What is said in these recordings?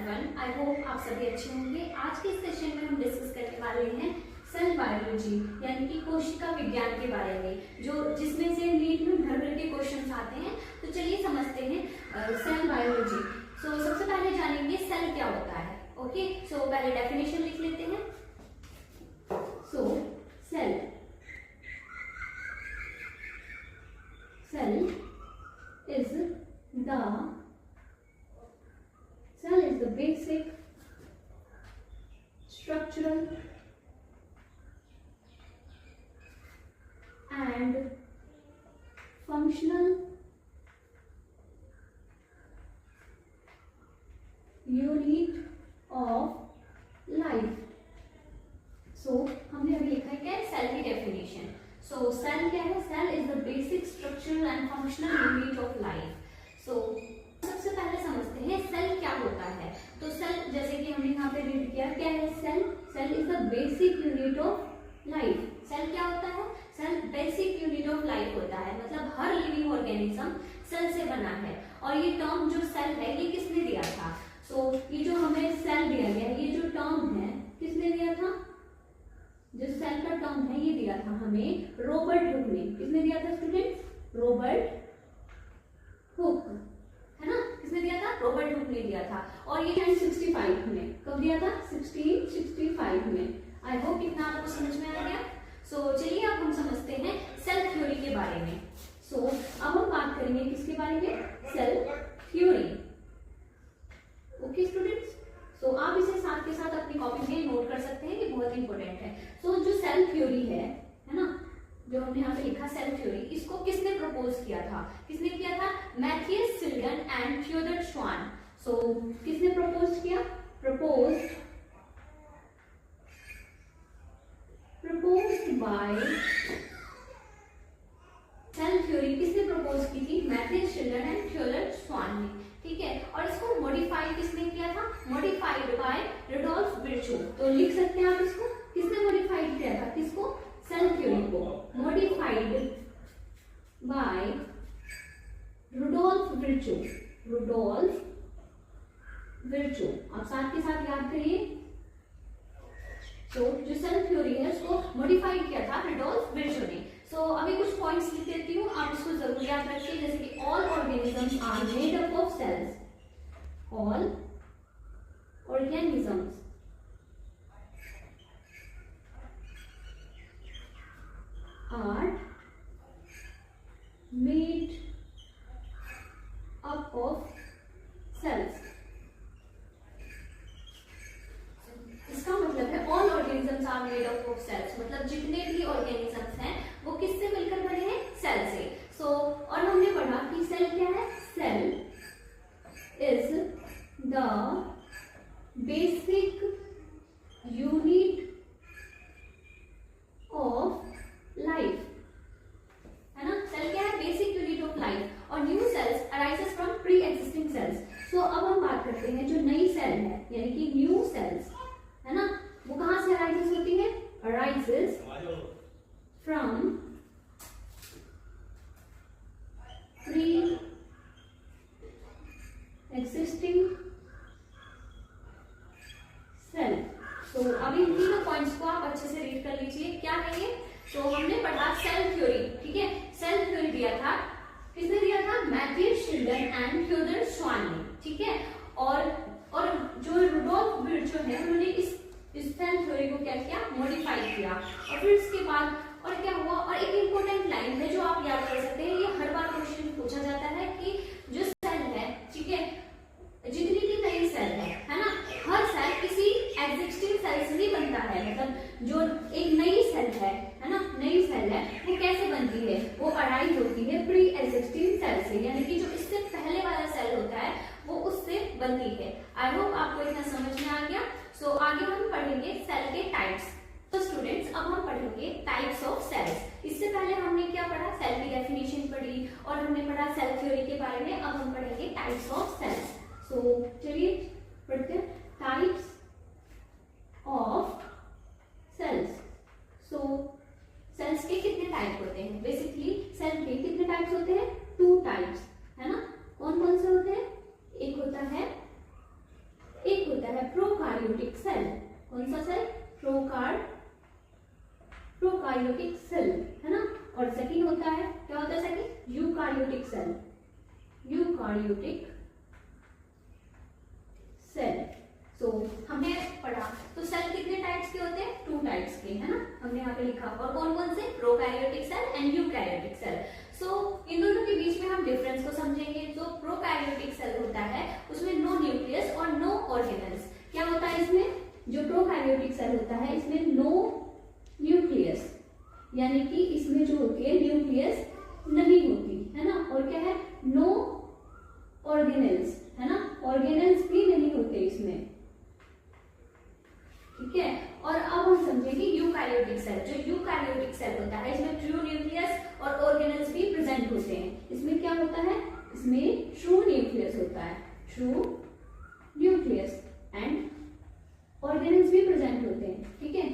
Everyone, I hope आप सभी अच्छे होंगे। आज के सेशन में हम डिस्कस करने वाले हैं सेल बायोलॉजी यानी कि कोशिका विज्ञान के बारे में, जो जिसमें से नीट में भर भर के क्वेश्चंस आते हैं। तो चलिए समझते हैं सेल बायोलॉजी। सबसे पहले जानेंगे सेल क्या होता है। ओके, पहले डेफिनेशन लिख लेते हैं। Cell is the basic structural and functional unit of life. हमने अभी लिखा है क्या है सेल की डेफिनेशन। सेल क्या है? Cell is the basic structural and functional unit of life. सबसे पहले समझते हैं सेल क्या होता है। तो सेल जैसे कि हमने यहाँ पे रीड किया, क्या है cell? Cell is the basic unit of life. Cell क्या होता है? Cell basic unit of life होता है, मतलब हर लिविंग ऑर्गेनिज्म सेल से बना है। और ये टर्म जो सेल है ये किसने दिया था? ये जो हमें सेल दिया गया, ये जो टर्म है किसने दिया था? जो सेल का टर्म है ये दिया था हमें रॉबर्ट हुक ने। किसने दिया था स्टूडेंट्स? रॉबर्ट हुक, है ना? किसने दिया था? रॉबर्ट हुक ने दिया था। और ये 1965 में, कब दिया था? 1665 में। आई होप इतना आपको समझ में आ गया। चलिए अब हम समझते हैं सेल थ्योरी के बारे में। अब हम बात करेंगे किसके बारे में? Cell theory. ओके स्टूडेंट्स, आप इसे साथ के साथ अपनी कॉपी में नोट कर सकते हैं कि बहुत इंपॉर्टेंट है। जो सेल थ्योरी है ना, जो हमने यहाँ पे लिखा सेल थ्योरी, इसको किसने प्रपोज किया था? किसने किया था? मैथियस शिल्डन एंड थियोडर श्वान। किसने प्रपोज किया? प्रपोज्ड बाय सेल थ्योरी किसने प्रपोज की थी? मैथियस शिल्डन एंड थियोडर श्वान ने। ठीक है, और इसको मॉडिफाई किसने किया था? Modified by Rudolf Virchow. तो लिख सकते हैं आप इसको, किसने मॉडिफाइड किया था? किसको? सेल थ्योरी को modified by Rudolf Virchow. Rudolf Virchow, आप साथ के साथ याद करिए। जो सेल थ्योरी है उसको मॉडिफाइड किया था रुडोल्फ विर्चो ने। अभी कुछ पॉइंट्स लिख देती हूँ, आप इसको जरूर याद रखिए। जैसे कि all organisms are made up of cells. All organisms are made up of cells। इसका मतलब है all organisms are made up of cells, मतलब जितने भी ऑर्गेनिजम्स हैं वो किससे मिलकर बने हैं? सेल से। और हमने पढ़ा कि सेल क्या है? Cell is the basic unit of life, है ना? सेल क्या है? Basic unit of life. और new cells arises from pre existing cells. अब हम बात करते हैं जो नई सेल है यानी कि न्यू सेल्स, है ना, वो कहां से अराइजेस होती है? Arises from pre existing cell. अभी इन तीनों पॉइंट्स को आप अच्छे से रीड कर लीजिए। क्या है ये? हमने पढ़ा सेल थ्योरी, ठीक है। सेल थ्योरी दिया था, किसने दिया था? मैथियस शिल्डन एंड थियोडर श्वान ने, ठीक है। और जो रुडोल्फ विर्चो है उन्होंने इस सेल थ्योरी को क्या किया? मॉडिफाई किया। और फिर इसके बाद और क्या हुआ? और एक इंपॉर्टेंट लाइन है जो आप याद कर सकते हैं, ये हर बार क्वेश्चन पूछा जाता है कि जो सेल है, ठीक है, जितनी भी नई सेल है ना, हर सेल किसी एग्जिस्टिंग सेल से ही बनता है। मतलब जो एक नई सेल है ना, नई सेल है, वो कैसे बनती है? वो अराइज होती है प्री एग्जिस्टिंग सेल से, यानी कि जो इससे पहले वाला सेल होता है वो उससे बनती है। आई होप आपको इतना समझ में आ गया। आगे हम पढ़ेंगे सेल के टाइप्स। स्टूडेंट्स, अब हम पढ़ेंगे टाइप्स ऑफ सेल्स। इससे पहले हमने क्या पढ़ा? सेल की डेफिनेशन पढ़ी और हमने पढ़ा सेल थ्योरी के बारे में। अब हम पढ़ेंगे टाइप्स ऑफ सेल्स। चलिए पढ़ते हैं टाइप्स ऑफ सेल्स। सेल्स के कितने टाइप होते हैं? बेसिकली सेल के कितने टाइप्स होते हैं? 2 टाइप्स, है ना। कौन कौन से होते हैं? एक होता है एक प्रोकार्योटिक सेल। कौन सा सेल? प्रोकार्योटिक सेल, है ना। और सेकंड होता है, क्या होता है second? Eukaryotic cell. Eukaryotic cell. So हमने पढ़ा तो सेल कितने टाइप्स के होते हैं? 2 टाइप्स के, है ना। हमने यहाँ पे लिखा, और कौन कौन से? Prokaryotic cell and eukaryotic cell. So इन दोनों के बीच में हम डिफरेंस को समझेंगे। जो प्रोकैरियोटिक सेल होता है उसमें नो न्यूक्लियस और नो ऑर्गेनेल्स। क्या होता है इसमें? जो प्रोकैरियोटिक सेल होता है इसमें नो न्यूक्लियस, यानी कि इसमें जो होती है न्यूक्लियस नहीं होती, है ना। और क्या है? नो ऑर्गेनेल्स, है ना। ऑर्गेनेल्स भी नहीं होते इसमें, ठीक है। और अब हम समझेंगे यूकैरियोटिक सेल। जो यूकैरियोटिक सेल होता है इसमें ट्रू न्यूक्लियस और ऑर्गेनेल्स भी प्रेजेंट होते हैं। इसमें क्या होता है? इसमें ट्रू न्यूक्लियस होता है, ट्रू न्यूक्लियस, एंड ऑर्गेनेल्स भी प्रेजेंट होते हैं, ठीक है।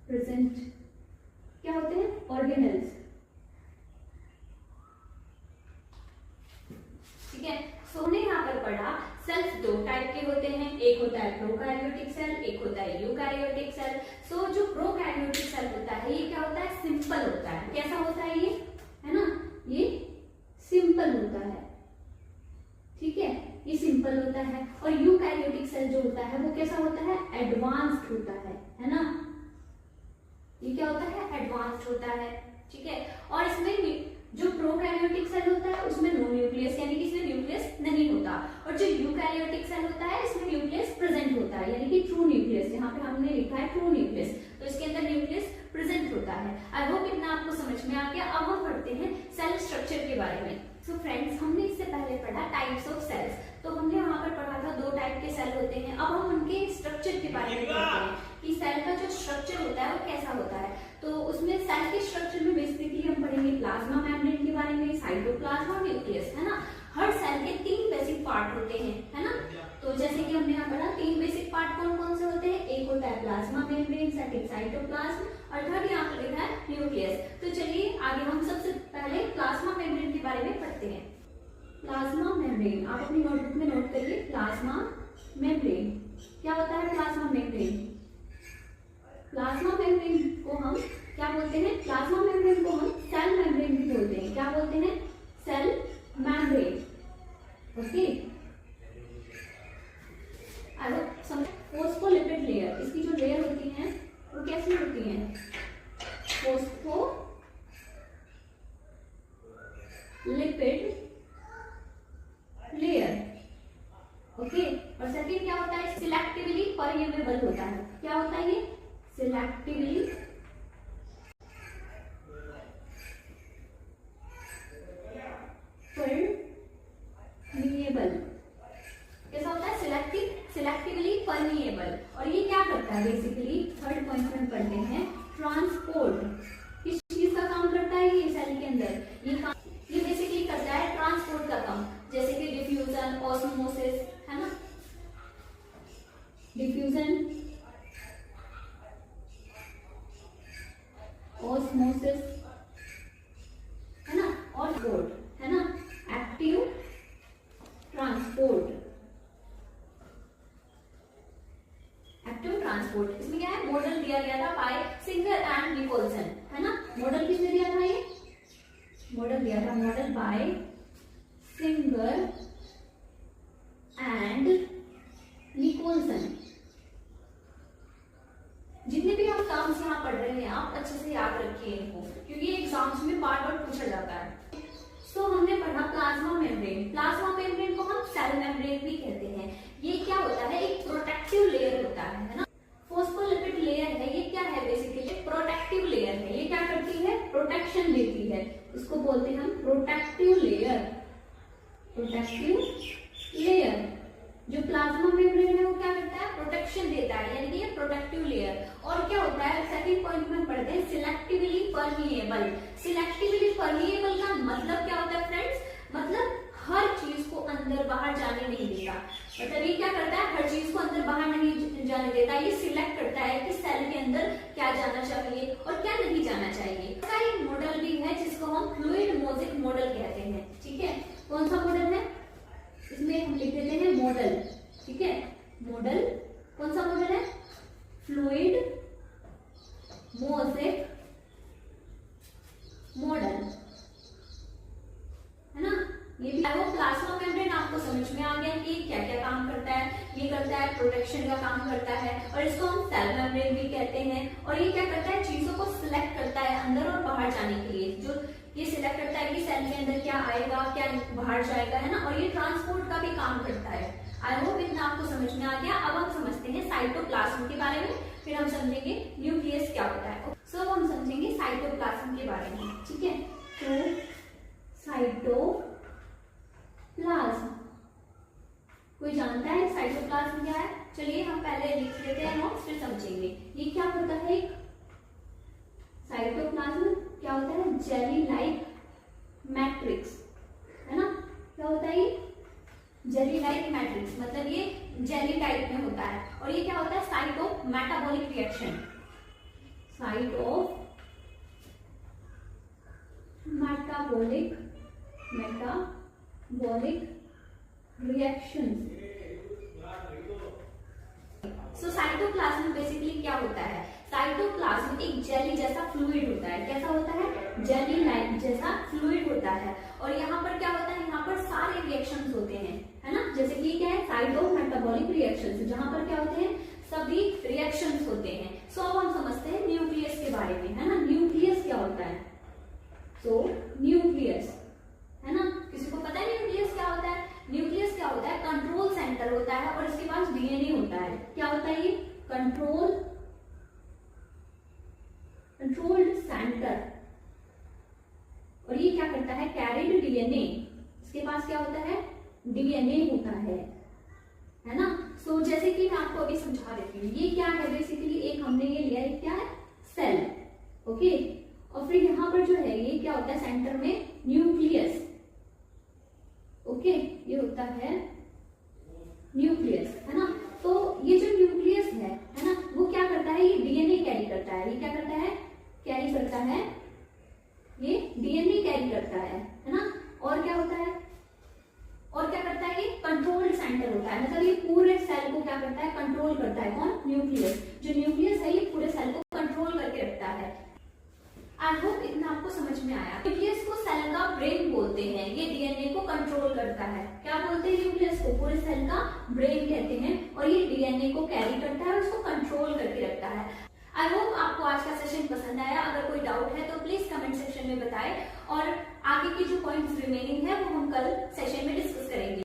प्रेजेंट क्या होते हैं? ऑर्गेनेल्स, ठीक है। सो हमने यहाँ पर पढ़ा सेल्स 2 टाइप के होते हैं। एक होता है प्रोकैरियोटिक सेल, एक होता है यूकैरियोटिक सेल। सो जो प्रोकैरियोटिक सेल होता है ये क्या होता है? सिंपल होता है। कैसा होता है ये? है ना, ये सिंपल होता है, ठीक है। ये सिंपल होता है। और यूकैरियोटिक सेल जो होता है वो कैसा होता है? एडवांस्ड होता है ना। ये क्या होता है? एडवांस्ड होता है, ठीक है। और इसमें जो प्रोकैरियोटिक सेल होता है उसमें नो न्यूक्लियस, यानी कि इसमें न्यूक्लियस नहीं होता। और जो यूकैरियोटिक सेल होता है इसमें न्यूक्लियस प्रेजेंट होता है, यानी कि ट्रू न्यूक्लियस। यहाँ पे हमने लिखा है ट्रू न्यूक्लियस, तो इसके अंदर न्यूक्लियस प्रेजेंट होता है। आई होप इतना आपको समझ में आ गया। अब हम पढ़ते हैं सेल स्ट्रक्चर के बारे में। सो फ्रेंड्स, हमने इससे पहले पढ़ा टाइप्स ऑफ सेल्स। तो हमने वहां पर पढ़ा था 2 टाइप के सेल होते हैं। अब हम उनके स्ट्रक्चर के बारे में पढ़ते हैं कि सेल का जो स्ट्रक्चर होता है वो कैसा होता है। तो उसमें सेल के स्ट्रक्चर में बेसिकली हम पढ़ेंगे प्लाज्मा मेम्ब्रेन के बारे में, साइटोप्लाज्म और न्यूक्लियस, है ना। हर सेल के 3 बेसिक पार्ट होते हैं, है ना। तो जैसे कि हमने यहाँ पढ़ा 3 बेसिक पार्ट कौन कौन से होते हैं? एक होता है प्लाज्मा मेम्ब्रेन, सेकंड साइटोप्लाज्म, और थर्ड यहाँ पर लिखा है न्यूक्लियस। तो चलिए आगे हम सबसे पहले प्लाज्मा मेम्ब्रेन के बारे में पढ़ते हैं। प्लाज्मा मेम्ब्रेन, आप अपनी नोटबुक में नोट करिए। प्लाज्मा मेम्ब्रेन क्या होता है? प्लाज्मा मेम्ब्रेन, प्लाज्मा मेम्ब्रेन को हम क्या बोलते हैं? प्लाज्मा मेम्ब्रेन को हम सेल मेम्ब्रेन भी बोलते हैं। क्या बोलते हैं? Cell membrane, okay. Phospholipid layer, इसकी जो लेयर होती है वो कैसी होती है? Phospholipid layer, okay. और सेकंड क्या होता है? सिलेक्टिवली परमेबल होता है। क्या होता है ये? Selectively permeable. कैसा होता है? Selectively permeable. और ये क्या करता है? बेसिकली थर्ड पॉइंट में पढ़ते हैं ट्रांसपोर्ट। किस चीज का काम करता है ये सेल के अंदर? ये बेसिकली करता है ट्रांसपोर्ट का काम, जैसे कि डिफ्यूजन, ऑस्मोसिस, है ना। डिफ्यूजन, ऑस्मोसिस, है ना, और ट्रांसपोर्ट, है ना। Active transport, active transport. इसमें क्या है? मॉडल दिया गया था बाय सिंगर एंड निकोलसन, है ना। मॉडल किसने दिया था? ये मॉडल दिया था, model by Singer and Nicolson. जितने भी आप टर्म्स यहाँ पढ़ रहे हैं आप अच्छे से याद रखिए इनको, क्योंकि एग्जाम्स में बार बार पूछा जाता है। सो हमने पढ़ा प्लाज्मा मेम्ब्रेन। प्लाज्मा मेम्ब्रेन को हम सेल मेम्ब्रेन भी कहते हैं। ये क्या होता है? एक प्रोटेक्टिव लेयर होता है ना। फोस्फोलिपिड लेयर है, ये क्या है? बेसिकली प्रोटेक्टिव लेयर है। ये क्या करती है? प्रोटेक्शन देती है। इसको बोलते हैं हम प्रोटेक्टिव लेयर, प्रोटेक्टिव लेयर। जो प्लाज्मा मेम्ब्रेन है वो क्या करता है? प्रोटेक्शन देता है, यानी कि ये प्रोटेक्टिव लेयर। और क्या होता है? सेकंड पॉइंट में पढ़ते हैं सिलेक्टिवली परमिएबल। सिलेक्टिवली परमिएबल का मतलब क्या होता है फ्रेंड्स? मतलब हर चीज को अंदर बाहर जाने नहीं देता। मतलब ये क्या करता है? हर चीज को अंदर बाहर नहीं जाने देता। ये सिलेक्ट करता है कि सेल के अंदर क्या जाना चाहिए और क्या नहीं जाना चाहिए। इसका एक मॉडल भी है जिसको हम फ्लूइड मोज़ेक मॉडल कहते हैं, ठीक है। कौन सा मॉडल है? इसमें हम लिख देते हैं मॉडल, प्लाज्मा मेम्ब्रेन आपको समझ में आ गया कि क्या क्या काम करता है। ये करता है प्रोटेक्शन का काम करता है, और इसको हम सेल मेम्ब्रेन भी कहते हैं। और ये क्या करता है, चीजों को सिलेक्ट करता है अंदर और बाहर जाने के लिए। जो ये सिलेक्ट करता है कि सेल के अंदर क्या आएगा, क्या बाहर जाएगा, है ना। और ये ट्रांसपोर्ट का भी काम करता है। आई होप इतना आपको समझ में आ गया। अब हम समझते हैं साइटोप्लाज्म के बारे में, फिर हम समझेंगे न्यूक्लियस क्या होता है। सो हम समझेंगे साइटोप्लाज्म के बारे में, ठीक है। तो साइटोप्लाज्म, कोई जानता है साइटोप्लाज्म क्या है? चलिए हम पहले लिख लेते हैं नोट्स, फिर समझेंगे। ये क्या होता है? साइटोप्लाज्म क्या होता है? जेली लाइक मैट्रिक्स, है ना। क्या होता है ये? जेली लाइक मैट्रिक्स, मतलब ये जेली टाइप में होता है। और ये क्या होता है? Site of metabolic reaction, site of metabolic reaction. So cytoplasm basically क्या होता है? साइटोप्लाज्म एक जेली जैसा फ्लूइड होता है। कैसा होता है? जेली लाइक जैसा फ्लूइड होता है। और यहाँ पर क्या होता है? यहाँ पर सारे रिएक्शंस होते हैं, है ना। जैसे कि क्या है? साइट ऑफ मेटाबॉलिक रिएक्शंस, जहां पर क्या होते हैं? सभी रिएक्शंस होते हैं। सो अब हम समझते हैं न्यूक्लियस के बारे में, है ना। न्यूक्लियस क्या होता है? सो न्यूक्लियस, है ना, किसी को पता है न्यूक्लियस क्या होता है? न्यूक्लियस क्या होता है? कंट्रोल सेंटर होता है, और इसके पास डीएनए होता है। क्या होता है ये? Controlled centre. और ये क्या करता है? Carried DNA. इसके पास क्या होता है? डीएनए होता है ना। सो जैसे कि मैं आपको अभी समझा देती हूँ, ये क्या है बेसिकली, एक हमने ये लिया है, क्या है? Cell, okay. और फिर यहाँ पर जो है ये क्या होता है? सेंटर में न्यूक्लियस, ओके, ये होता है न्यूक्लियस, है ना। तो ये जो न्यूक्लियस है ना, वो क्या करता है? ये डीएनए कैरी करता है। ये क्या करता है? कैरी करता है, ये डीएनए कैरी करता है ना। और क्या होता है? और क्या करता है? ये कंट्रोल सेंटर होता है, मतलब ये पूरे सेल को क्या करता है? कंट्रोल करता है। कौन? न्यूक्लियस। जो न्यूक्लियस है ये पूरे सेल को कंट्रोल करके रखता है। आई होप इतना आपको समझ में आया। न्यूक्लियस को सेल का ब्रेन बोलते हैं। ये डीएनए को कंट्रोल करता है। क्या बोलते हैं? न्यूक्लियस को पूरे सेल का ब्रेन कहते हैं। और ये डीएनए को कैरी करता है और उसको कंट्रोल करके रखता है। आई होप आपको आज का सेशन पसंद आया। अगर कोई डाउट है तो प्लीज कमेंट सेक्शन में बताएं, और आगे के जो पॉइंट्स रिमेनिंग है वो हम कल सेशन में डिस्कस करेंगे।